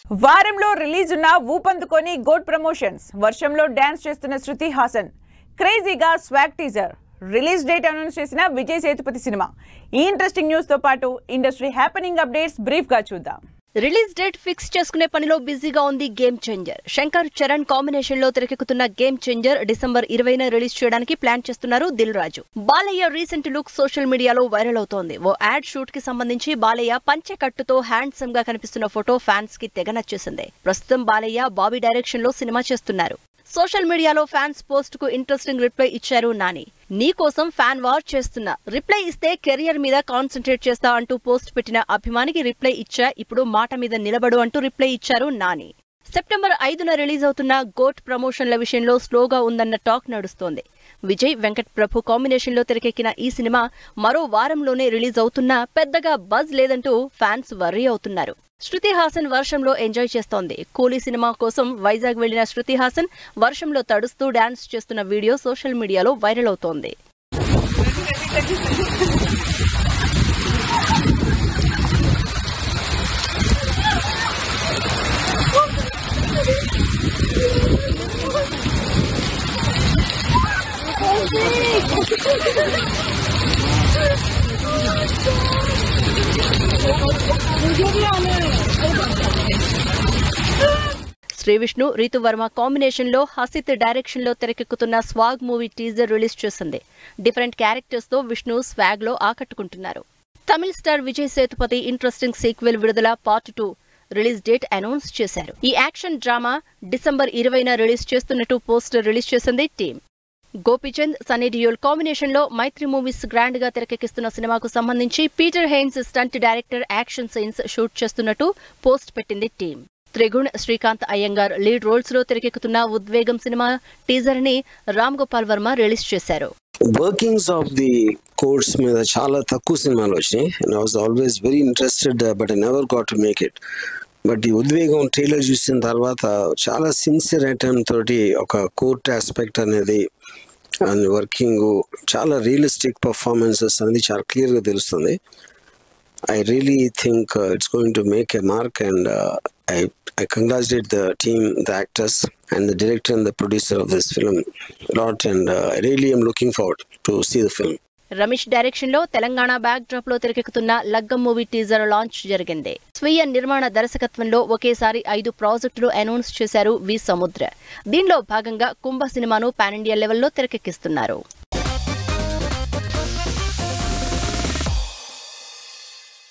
వారంలో రిలీజ్ ఉన్న ఊపందుకొని goat promotions వర్షంలో డాన్స్ చేస్తున్న శృతి హాసన్ క్రేజీగా swag teaser release date announce చేసిన విజయ్ సేతుపతి సినిమా ఈ ఇంట్రెస్టింగ్ న్యూస్ తో పాటు ఇండస్ట్రీ హ్యాపెనింగ్ అప్డేట్స్ బ్రీఫ్ గా చూద్దాం. రిలీజ్ డేట్ ఫిక్స్ చేసుకునే పనిలో బిజీగా ఉంది game changer. Shankar Charan combination లో తెరకెక్కుతున్న గేమ్ చేంజర్ డిసెంబర్ 20న రిలీజ్ చేయడానికి ప్లాన్ చేస్తున్నారు Dil Raju. Balayya recent look social media viral అవుతోంది. ఓ యాడ్ షూట్ కి సంబంధించి బాలయ్య పంచె కట్టుతో హ్యాండ్సమ్ గా కనిపిస్తున్న ఫోటో ఫ్యాన్స్ కి తెగ నచ్చేసింది. ప్రస్తుతం బాలయ్య బాబీ డైరెక్షన్ లో సినిమా చేస్తున్నారు. సోషల్ మీడియాలో ఫ్యాన్స్ పోస్ట్ కు ఇంట్రెస్టింగ్ రిప్లై ఇచ్చారు నాని. నీ కోసం ఫ్యాన్ వార్ చేస్తున్నా, రిప్లై ఇస్తే కెరియర్ మీద కాన్సంట్రేట్ చేస్తా అంటూ పోస్ట్ పెట్టిన అభిమానికి రిప్లై ఇచ్చా, ఇప్పుడు మాట మీద నిలబడు అంటూ రిప్లై ఇచ్చారు నాని. సెప్టెంబర్ 5న రిలీజ్ అవుతున్న గోట్ ప్రమోషన్ల విషయంలో స్లోగా ఉందన్న టాక్ నడుస్తోంది. విజయ్ వెంకట్ ప్రభు కాంబినేషన్ లో తెరకెక్కిన ఈ సినిమా మరో వారంలోనే రిలీజ్ అవుతున్నా పెద్దగా బజ్ లేదంటూ ఫ్యాన్స్ వర్రీ అవుతున్నారు. శృతి హాసన్ వర్షంలో ఎంజాయ్ చేస్తోంది. కూలీ సినిమా కోసం వైజాగ్ వెళ్లిన శృతి హాసన్ వర్షంలో తడుస్తూ డాన్స్ చేస్తున్న వీడియో సోషల్ మీడియాలో వైరల్ అవుతోంది. శ్రీ విష్ణు రీతు వర్మ కాంబినేషన్ లో హసిత్ డైరెక్షన్ లో తెరకెక్కుతున్న స్వాగ్ మూవీ టీజర్ రిలీజ్ చేసింది. డిఫరెంట్ క్యారెక్టర్స్ తో విష్ణు స్వాగ్ లో ఆకట్టుకుంటున్నారు. Tamil star Vijay Sethupathi interesting sequel Vidudala part 2 release date announce చేశారు. ఈ యాక్షన్ డ్రామా డిసెంబర్ 20న రిలీజ్ చేస్తున్నట్టు పోస్టర్ రిలీజ్ చేసింది టీం. గోపీచంద్ సన్నీ డియోల్ కాంబినేషన్ లో మైత్రి మూవీస్ గ్రాండ్ గా తెరకెక్కిస్తున్న సినిమాకు సంబంధించి Peter Heins stunt director action scenes shoot చేస్తున్నట్టు పోస్ట్ పెట్టింది టీం. త్రిగుణ్ శ్రీకాంత్ అయ్యంగార్ లీడ్ రోల్స్ లో తెరకెక్కుతున్న ఉద్వేగం సినిమా టీజర్ ని రామ్ గోపాల్ వర్మ రిలీజ్ చేశారు. వర్కింగ్స్ ఆఫ్ ది కోర్స్ మీద చాలా తక్కువ సినిమాలు వచ్చినాయి. I was always very interested but I never got to make it. But ఈ ఉద్వేగం ట్రైలర్ చూసిన తర్వాత చాలా సిన్సియర్ అటెంప్ట్ తోటి ఒక కోర్ట్ ఆస్పెక్ట్ అనేది అండ్ వర్కింగ్ చాలా రియలిస్టిక్ పర్ఫార్మెన్సెస్ అనేది చాలా క్లియర్గా తెలుస్తుంది. I really think it's going to make a mark, and I congratulate the team, the actors, and the director and the producer of this film a lot, and I really am looking forward to see the film. Ramesh direction లో Telangana back drop లో తెరకెక్కుతున్న లగ్గం movie teaser launch జరిగింది. స్వీయ నిర్మాణ దర్శకత్వంలో ఒకేసారి 5 ప్రాజెక్టులు అనౌన్స్ చేశారు వి సముద్ర. దీనిలో భాగంగా కుంభ సినిమాను పాన్ ఇండియా లెవెల్లో తెరకెక్కిస్తున్నారు.